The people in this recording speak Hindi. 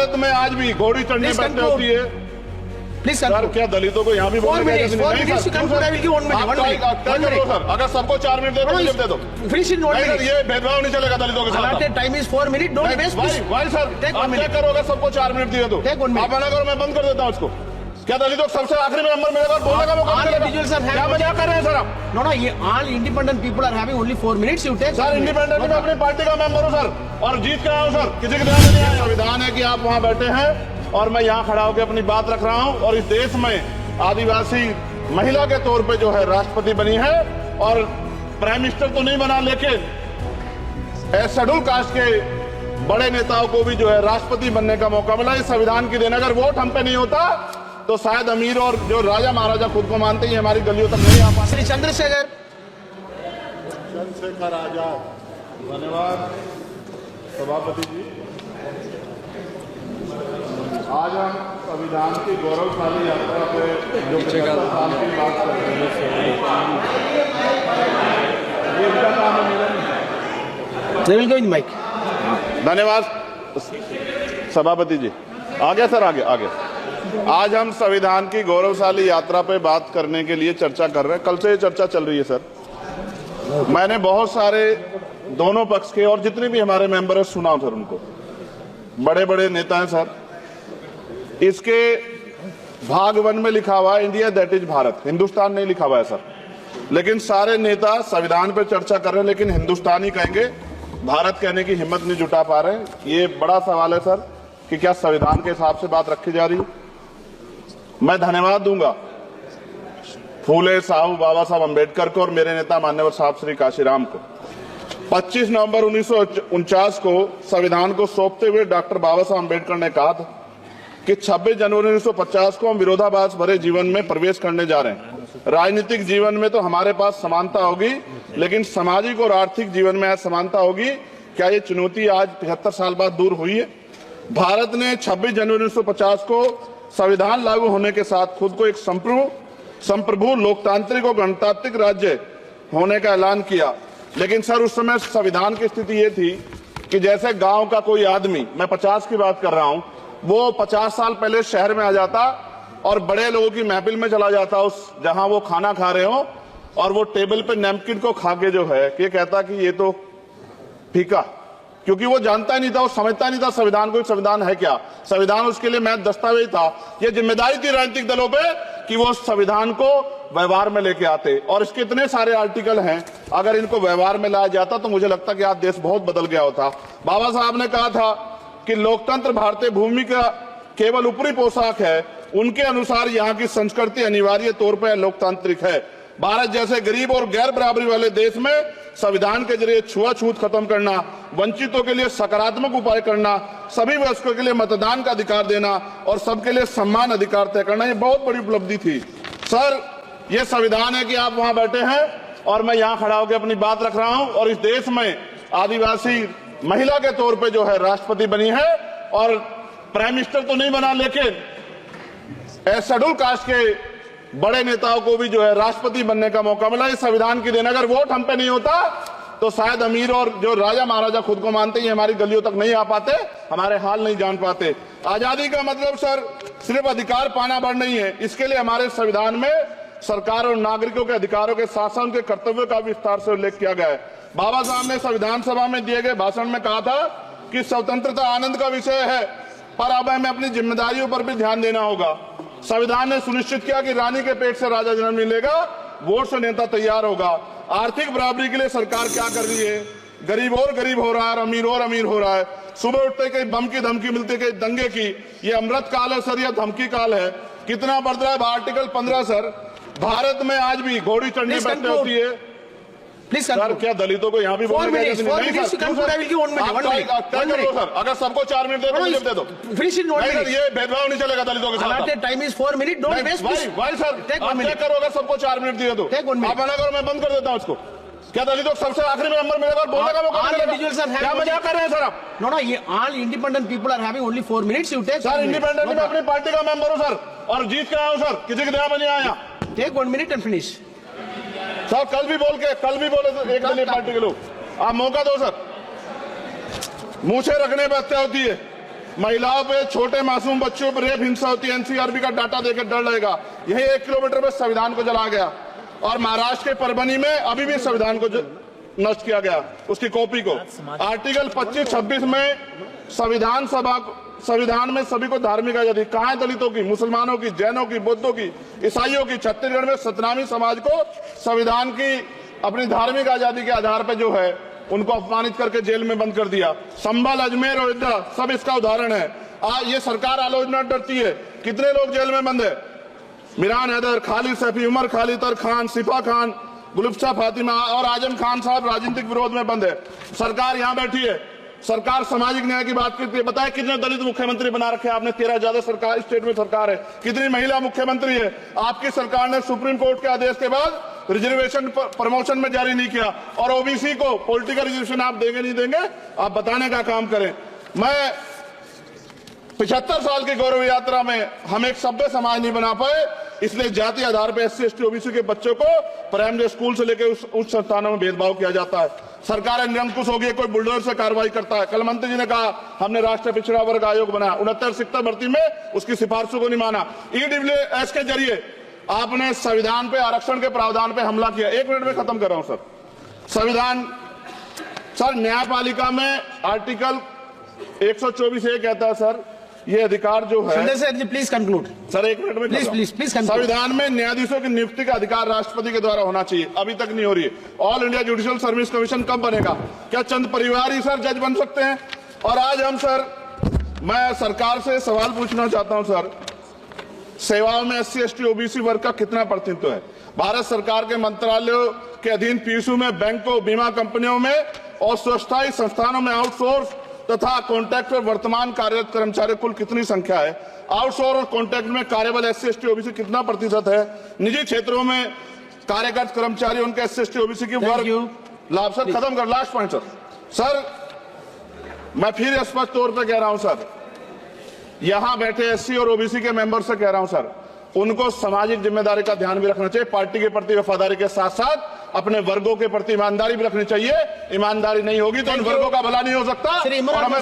भारत में आज भी घोड़ी चढ़ने बैठने होती है। प्लीज सर, क्या दलितों को यहाँ भी बोलने की इजाजत नहीं है? सर, अगर सबको 4 मिनट दे दो, मुझे दे दो। ये भेदभाव नहीं चलेगा दलितों के साथ। Time is 4 minute, don't waste. भाई सर, आप क्या करोगे? सबको 4 मिनट दिए तो आप मना करो, मैं बंद कर देता हूँ उसको। क्या दलितों को सबसे आखिरी में नंबर मिलेगा? बोलने का मौका मिलेगा? क्या मजाक कर रहे हैं सर आप? No, ये all independent people are having only 4 minutes. You take. Sir, independent में अपनी पार्टी का मेंबर हूँ सर, और जीत के आया हूँ सर, किसी के ध्यान में नहीं आया। संविधान है कि आप वहाँ बैठे हैं और मैं यहाँ खड़ा होकर अपनी बात रख रहा हूँ। और इस देश में आदिवासी महिला के तौर पे जो है राष्ट्रपति बनी है, और प्राइम मिनिस्टर तो नहीं बना, लेकिन शेड्यूल कास्ट के बड़े नेताओं को भी जो है राष्ट्रपति बनने का मौका मिला। इस संविधान की देन अगर वोट हम पे नहीं होता तो शायद अमीर और जो राजा महाराजा खुद को मानते हैं हमारी गलियों तक नहीं आ पाते। श्री चंद्रशेखर आजाद, धन्यवाद सभापति जी। आज हम संविधान की गौरवशाली यात्रा पे जो 75 साल की बात कर रहे हैं, ये इनका काम है। धन्यवाद सभापति जी। आगे सर, आगे। आज हम संविधान की गौरवशाली यात्रा पे बात करने के लिए चर्चा कर रहे हैं। कल से ये चर्चा चल रही है सर। मैंने बहुत सारे दोनों पक्ष के और जितने भी हमारे मेंबर हैं सुना सर, उनको बड़े बड़े नेता हैं सर। इसके भाग 1 में लिखा हुआ है India that is Bharat, Hindustan नहीं लिखा हुआ है सर। लेकिन सारे नेता संविधान पे चर्चा कर रहे हैं, लेकिन हिंदुस्तान ही कहेंगे, भारत कहने की हिम्मत नहीं जुटा पा रहे। ये बड़ा सवाल है सर कि क्या संविधान के हिसाब से बात रखी जा रही है। मैं धन्यवाद दूंगा फूले साहू बाबा साहब अम्बेडकर को और मेरे नेता मान्यवर साहब श्री काशीराम को। 25 नवंबर 1949 को संविधान को सौंपते हुए डॉक्टर बाबा साहब अम्बेडकर ने कहा था कि 26 जनवरी 1950 को हम विरोधाभास भरे जीवन में प्रवेश करने जा रहे हैं। राजनीतिक जीवन में तो हमारे पास समानता होगी, लेकिन सामाजिक और आर्थिक जीवन में समानता होगी। क्या ये चुनौती आज 75 साल बाद दूर हुई है? भारत ने 26 जनवरी 1950 को संविधान लागू होने के साथ खुद को एक संप्रभु लोकतांत्रिक और गणतांत्रिक राज्य होने का ऐलान किया। लेकिन सर, उस समय संविधान की स्थिति ये थी कि जैसे गांव का कोई आदमी, मैं 50 की बात कर रहा हूं, वो 50 साल पहले शहर में आ जाता और बड़े लोगों की महफिल में चला जाता, उस जहां वो खाना खा रहे हो, और वो टेबल पे नैपकिन को खा के जो है ये कहता कि ये तो फीका, क्योंकि वो जानता ही नहीं था, वो समझता नहीं था संविधान को। संविधान है क्या? संविधान उसके लिए महज दस्तावेज था। ये जिम्मेदारी थी राजनीतिक दलों पे कि वो संविधान को व्यवहार में लेके आते। और इसके इतने सारे आर्टिकल हैं, अगर इनको व्यवहार में लाया जाता तो मुझे लगता कि आज देश बहुत बदल गया होता। बाबा साहब ने कहा था कि लोकतंत्र भारतीय भूमि का केवल ऊपरी पोशाक है। उनके अनुसार यहाँ की संस्कृति अनिवार्य तौर पर लोकतांत्रिक है। भारत जैसे गरीब और गैर बराबरी वाले देश में संविधान के जरिए छुआछूत खत्म करना, वंचितों के लिए सकारात्मक उपाय करना, सभी वयस्कों के लिए मतदान का अधिकार देना और सबके लिए सम्मान अधिकार तय करना, ये बहुत बड़ी उपलब्धि थी सर। ये संविधान है कि आप वहां बैठे हैं और मैं यहाँ खड़ा होकर अपनी बात रख रहा हूं। और इस देश में आदिवासी महिला के तौर पे जो है राष्ट्रपति बनी है, और प्राइम मिनिस्टर तो नहीं बना, लेकिन शेड्यूल कास्ट के बड़े नेताओं को भी जो है राष्ट्रपति बनने का मौका मिला। इस संविधान की देन अगर वोट हम पे नहीं होता तो शायद अमीर और जो राजा महाराजा खुद को मानते हैं हमारी गलियों तक नहीं आ पाते, हमारे हाल नहीं जान पाते। आजादी का मतलब सर सिर्फ अधिकार पाना भर नहीं है। इसके लिए हमारे संविधान में सरकार और नागरिकों के अधिकारों के साथ साथ उनके कर्तव्यों का विस्तार से उल्लेख किया गया है। बाबा साहब ने संविधान सभा में दिए गए भाषण में कहा था कि स्वतंत्रता आनंद का विषय है, पर अब हमें अपनी जिम्मेदारियों पर भी ध्यान देना होगा। संविधान ने सुनिश्चित किया कि रानी के पेट से राजा जन्म नहीं लेगा, वोट से नेता तैयार होगा। आर्थिक बराबरी के लिए सरकार क्या कर रही है? गरीब और गरीब हो रहा है और अमीर हो रहा है। सुबह उठते कहीं बम की धमकी मिलती, कहीं दंगे की। ये अमृत काल है सर, यह धमकी काल है। कितना बढ़ रहा है आर्टिकल 15 सर। भारत में आज भी घोड़ी चढ़ने बैठने होती है। सर, क्या दलितों को यहाँ भी बोलने की इजाजत नहीं है? सर, अगर सबको 4 मिनट दे दो, मुझे दे दो। ये भेदभाव नहीं चलेगा दलितों के साथ। Time is 4 minute, don't waste. भाई सर, आप क्या करोगे? सबको 4 मिनट दिए तो आप मना करो, मैं बंद कर देता हूँ उसको। क्या दलितों को सबसे आखिरी में नंबर मिलेगा? बोलने का मौका मिलेगा? क्या मजाक कर रहे हैं सर आप? No, ये all independent people are having only 4 minutes. You take. Sir, independent में अपनी पार्टी का मेंबर हूँ सर, और जीत के आया हूँ सर, किसी के ध्यान में नहीं आया। Take 1 minute and finish. Sir, कल भी बोले तो एक दलीय पार्टी के लोग, आप मौका दो सर। मूछे रखने पर हत्या होती है, महिलाओं पे, छोटे मासूम बच्चों पर रेप हिंसा होती है, एनसीआरबी का डाटा देकर डर लगेगा। यही 1 किलोमीटर में संविधान को जला गया और महाराष्ट्र के परभनी में अभी भी संविधान को नष्ट किया गया, उसकी कॉपी को। आर्टिकल 25-26 में संविधान में सभी को धार्मिक आजादी, कहां है दलितों की, मुसलमानों की, जैनों की, बौद्धों की, ईसाइयों की? छत्तीसगढ़ में सतनामी समाज को संविधान की अपनी धार्मिक आजादी के आधार पर जो है उनको अपमानित करके जेल में बंद कर दिया। संभल, अजमेर, अयोध्या सब इसका उदाहरण है। आज ये सरकार आलोचना डरती है। कितने लोग जेल में बंद है? मिरान हैदर, खालिद सैफी, उमर खालिद खान, सिफा खान, गुलफ्शा फातिमा और आजम खान साहब राजनीतिक विरोध में बंद है। सरकार यहां बैठी है, सरकार सामाजिक न्याय की बात करती है। बताए कितने दलित मुख्यमंत्री बना रखे हैं आपने? 13 ज्यादा सरकार स्टेट में सरकार है। कितनी महिला मुख्यमंत्री है? आपकी सरकार ने सुप्रीम कोर्ट के आदेश के बाद रिजर्वेशन प्रमोशन में जारी नहीं किया और ओबीसी को पॉलिटिकल रिजर्वेशन आप देंगे नहीं देंगे, आप बताने का काम करें। मैं 75 साल की गौरव यात्रा में हम एक सभ्य समाज नहीं बना पाए, इसलिए जाति आधार पर SC ST OBC के बच्चों को प्राइमरी स्कूल से लेकर उच्च संस्थानों में भेदभाव किया जाता है। सरकार निरंकुश हो गई, कोई बुलडोजर से कार्रवाई करता है। कल मंत्री जी ने कहा हमने राष्ट्रीय पिछड़ा वर्ग आयोग बनाया, 69 शिक्षक भर्ती में उसकी सिफारिशों को नहीं माना। EWS के जरिए आपने संविधान पे, आरक्षण के प्रावधान पे हमला किया। 1 मिनट में खत्म कर रहा हूं सर। संविधान सर, न्यायपालिका में आर्टिकल 124 ये कहता है सर, ये अधिकार जो है, प्लीज कंक्लूड सर 1 मिनट में प्लीज संविधान में न्यायाधीशों की नियुक्ति का अधिकार राष्ट्रपति के द्वारा होना चाहिए, अभी तक नहीं हो रही है। All India judicial service commission कब बनेगा? क्या चंद परिवार ही सर जज बन सकते हैं? और आज हम सर, मैं सरकार से सवाल पूछना चाहता हूं सर, सेवाओं में SC ST OBC वर्ग का कितना प्रतिनिधित्व है? भारत सरकार के मंत्रालयों के अधीन PSU में, बैंकों, बीमा कंपनियों में और स्वच्छता संस्थानों में आउटसोर्स तथा कॉन्ट्रैक्ट पर वर्तमान कार्यरत कर्मचारी कुल कितनी संख्या है? आउटसोर्स और कॉन्ट्रैक्ट में कार्यबल SC ST OBC कितना प्रतिशत है? निजी क्षेत्रों में कार्यरत कर्मचारी, उनके SC ST OBC की वर्ग लाभ। सर खत्म कर, लास्ट पॉइंट सर। सर मैं फिर स्पष्ट तौर पर कह रहा हूं सर, यहां बैठे SC और OBC के मेंबर से कह रहा हूं सर, उनको सामाजिक जिम्मेदारी का ध्यान भी रखना चाहिए। पार्टी के प्रति वफादारी के साथ साथ अपने वर्गों के प्रति ईमानदारी भी रखनी चाहिए। ईमानदारी नहीं होगी तो इन वर्गों का भला नहीं हो सकता और हमें